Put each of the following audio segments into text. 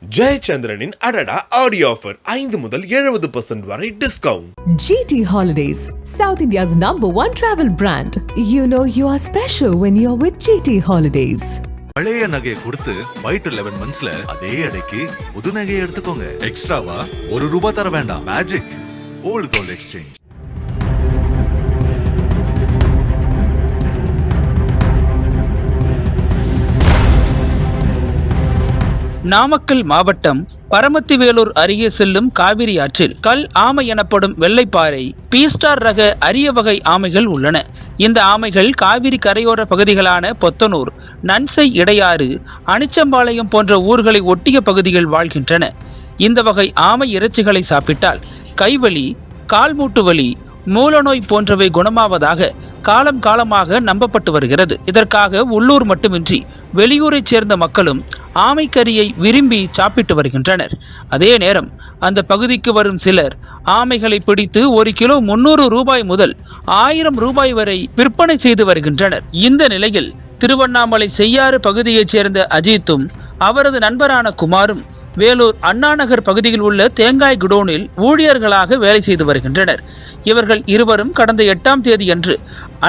ஜெயச்சந்திரனின் அடடா audio offer 5 முதல் 70% வரை discount. GT Holidays, South India's #1 travel brand. You know you are special when you're with GT Holidays. பழைய நகையை கொடுத்து white 11 மந்த்ஸ்ல அதே எடைக்கு புது நகையை எடுத்துக்கோங்க. எக்ஸ்ட்ராவா ₹1 தர வேண்டாம். Magic old gold exchange. Namakkal மாவட்டம் பரமத்திவேலூர் அருகே செல்லும் காவிரி ஆற்றில் கல் ஆமை எனப்படும் வெள்ளைப்பாறை பீஸ்டார் ரக அரிய வகை ஆமைகள் உள்ளன. இந்த ஆமைகள் காவிரி கரையோர பகுதிகளான பொத்தனூர், நன்சை இடையாறு, அனிச்சம்பாளையம் போன்ற ஊர்களை ஒட்டிய பகுதிகள் வாழ்கின்றன. இந்த வகை ஆமை இறைச்சிகளை சாப்பிட்டால் கைவலி, கால்மூட்டு வலி, மூலநோய் போன்றவை குணமாவதாக காலம் காலமாக நம்பப்பட்டு வருகிறது. இதற்காக உள்ளூர் மட்டுமின்றி வெளியூரைச் சேர்ந்த மக்களும் ஆமைக்கறியை விரும்பி சாப்பிட்டு வருகின்றனர். அதே நேரம் அந்த பகுதிக்கு வரும் சிலர் ஆமைகளை பிடித்து 1 கிலோ ₹300 முதல் ₹1000 வரை விற்பனை செய்து வருகின்றனர். இந்த நிலையில் திருவண்ணாமலை செய்யாறு பகுதியைச் சேர்ந்த அஜித்தும் அவரது நண்பரான குமாரும் வேலூர் அண்ணாநகர் பகுதியில் உள்ள தேங்காய் குடோனில் ஊழியர்களாக வேலை செய்து வருகின்றனர். இவர்கள் இருவரும் கடந்த 8ஆம் தேதியன்று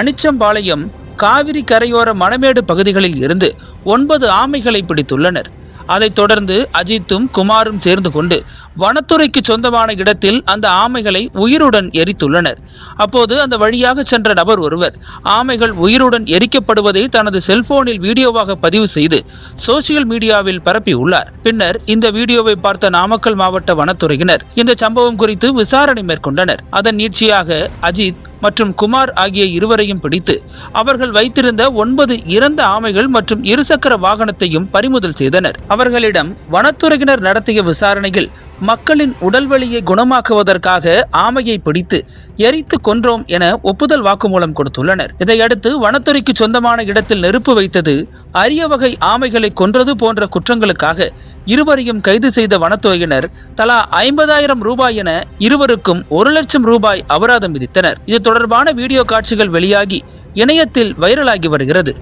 அனிச்சம்பாளையம் காவிரி கரையோர மணமேடு பகுதிகளில் இருந்து 9 ஆமைகளை பிடித்துள்ளனர். அதைத் தொடர்ந்து அஜித்தும் குமாரும் சேர்ந்து கொண்டு வனத்துறைக்கு சொந்தமான இடத்தில் அந்த ஆமைகளை உயிருடன் எரித்துள்ளனர். அப்போது அந்த வழியாக சென்ற நபர் ஒருவர் ஆமைகள் உயிருடன் எரிக்கப்படுவதை தனது செல்போனில் வீடியோவாக பதிவு செய்து சோசியல் மீடியாவில் பரப்பியுள்ளார். பின்னர் இந்த வீடியோவை பார்த்த நாமக்கல் மாவட்ட வனத்துறையினர் இந்த சம்பவம் குறித்து விசாரணை மேற்கொண்டனர். அதன் நீட்சியாக அஜித் மற்றும் குமார் ஆகிய இருவரையும் பிடித்து அவர்கள் வைத்திருந்த 9 இறந்த ஆமைகள் மற்றும் இருசக்கர வாகனத்தையும் பறிமுதல் செய்தனர். அவர்களிடம் வனத்துறையினர் நடத்திய விசாரணையில் மக்களின் உடல்வலியை குணமாக்குவதற்காக ஆமையை பிடித்து எரித்து கொன்றோம் என ஒப்புதல் வாக்குமூலம் கொடுத்துள்ளனர். இதையடுத்து வனத்துறைக்கு சொந்தமான இடத்தில் நெருப்பு வைத்தது, அரிய வகை ஆமைகளை கொன்றது போன்ற குற்றங்களுக்காக இருவரையும் கைது செய்த வனத்துறையினர் தலா ₹50,000 என இருவருக்கும் ₹1,00,000 அபராதம் விதித்தனர். இது தொடர்பான வீடியோ காட்சிகள் வெளியாகி இணையத்தில் வைரலாகி வருகிறது.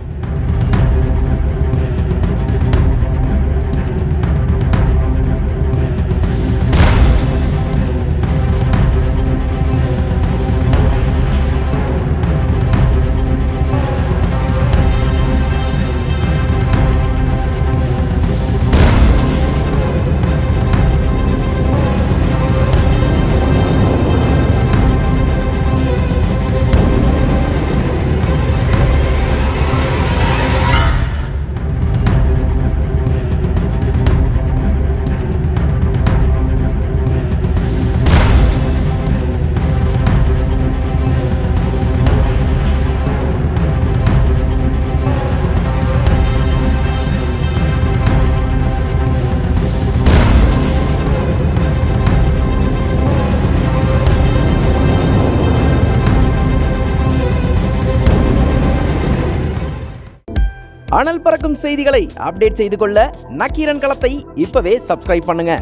அனல் பறக்கும் செய்திகளை அப்டேட் செய்து கொள்ள நக்கீரன் களத்தை இப்பவே சப்ஸ்கிரைப் பண்ணுங்க.